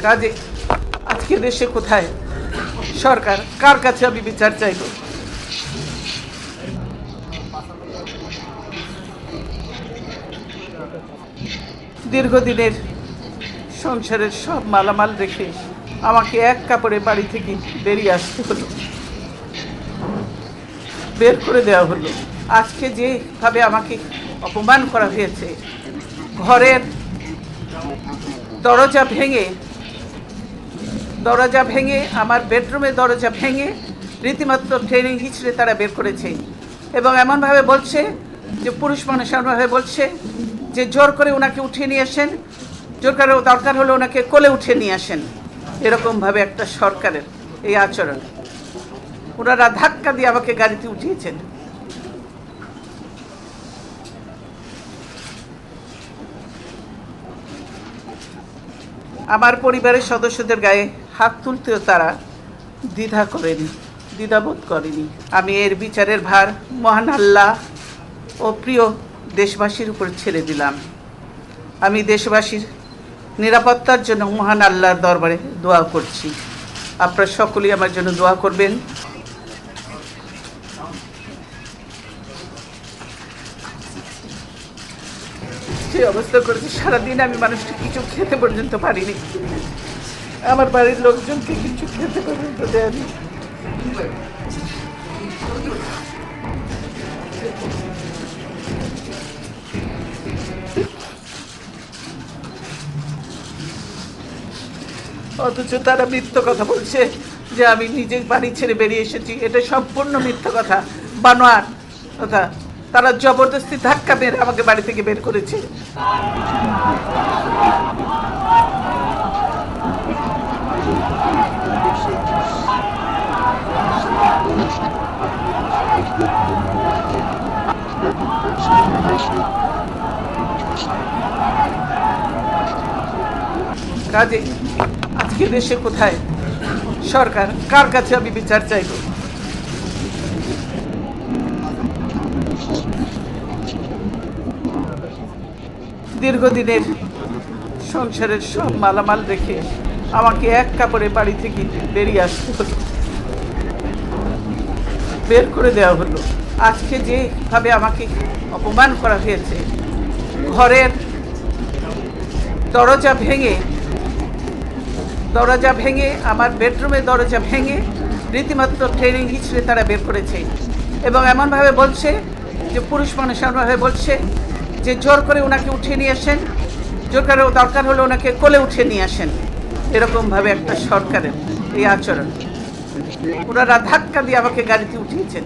কাজে আজকে দেশে কোথায় সরকার, কার কাছে আমি বিচার চাইব? দীর্ঘদিনের সংসারের সব মালামাল রেখে আমাকে এক কাপড়ে বাড়ি থেকে বেরিয়ে আসতে হলো, বের করে দেওয়া হলো। আজকে যেভাবে আমাকে অপমান করা হয়েছে, ঘরের দরজা ভেঙে আমার বেডরুমের দরজা ভেঙে রীতিমাত্র ট্রেনিং হিচড়ে তারা বের করেছে এবং এমনভাবে বলছে যে পুরুষ মানুষ এমনভাবে বলছে যে জোর করে ওনাকে উঠিয়ে নিয়ে আসেন, জোর করে দরকার হলে ওনাকে কোলে উঠিয়ে নিয়ে আসেন। এরকমভাবে একটা সরকারের এই আচরণ। ওনারা ধাক্কা দিয়ে আমাকে গাড়িতে উঠিয়েছেন। আমার পরিবারের সদস্যদের গায়ে হাত তুলতেও তারা দ্বিধাবোধ করেনি। আমি এর বিচারের ভার মহান আল্লাহ ও প্রিয় দেশবাসীর উপর ছেড়ে দিলাম। আমি দেশবাসীর নিরাপত্তার জন্য মহান আল্লাহর দরবারে দোয়া করছি। আপনারা সকলেই আমার জন্য দোয়া করবেন। যে অবস্থা করেছে, সারাদিন আমি মানুষকে কিছু খেতে পর্যন্ত পারিনি, আমার বাড়ির লোকজনকে কিছু খেতে পর্যন্ত দেয়নি। অথচ তারা মিথ্যা কথা বলছে যে আমি নিজের বাড়ি ছেড়ে বেরিয়ে এসেছি। এটা সম্পূর্ণ মিথ্যা কথা, বানোয়ার কথা। তারা জবরদস্তি ধাক্কা মেরে আমাকে বাড়ি থেকে বের করেছে। কাজে আজকে দেশে কোথায় সরকার, কার কাছে আমি বিচার চাইব? দীর্ঘদিনের সংসারের সব মালামাল রেখে আমাকে এক কাপড়ে বাড়ি থেকে বেরিয়ে আসতে হলো, বের করে দেওয়া হলো। আজকে যেভাবে আমাকে অপমান করা হয়েছে, ঘরের দরজা ভেঙে আমার বেডরুমের দরজা ভেঙে রীতিমাত্র ট্রেনিং হিচড়ে তারা বের করেছে এবং এমনভাবে বলছে যে পুরুষ মানুষ এমনভাবে বলছে যে জোর করে ওনাকে উঠিয়ে নিয়ে আসেন, জোর করে দরকার হলে ওনাকে কোলে উঠিয়ে নিয়ে আসেন। এরকমভাবে একটা সরকারের এই আচরণ। ওনারা ধাক্কা দিয়ে আমাকে গাড়িতে উঠিয়েছেন।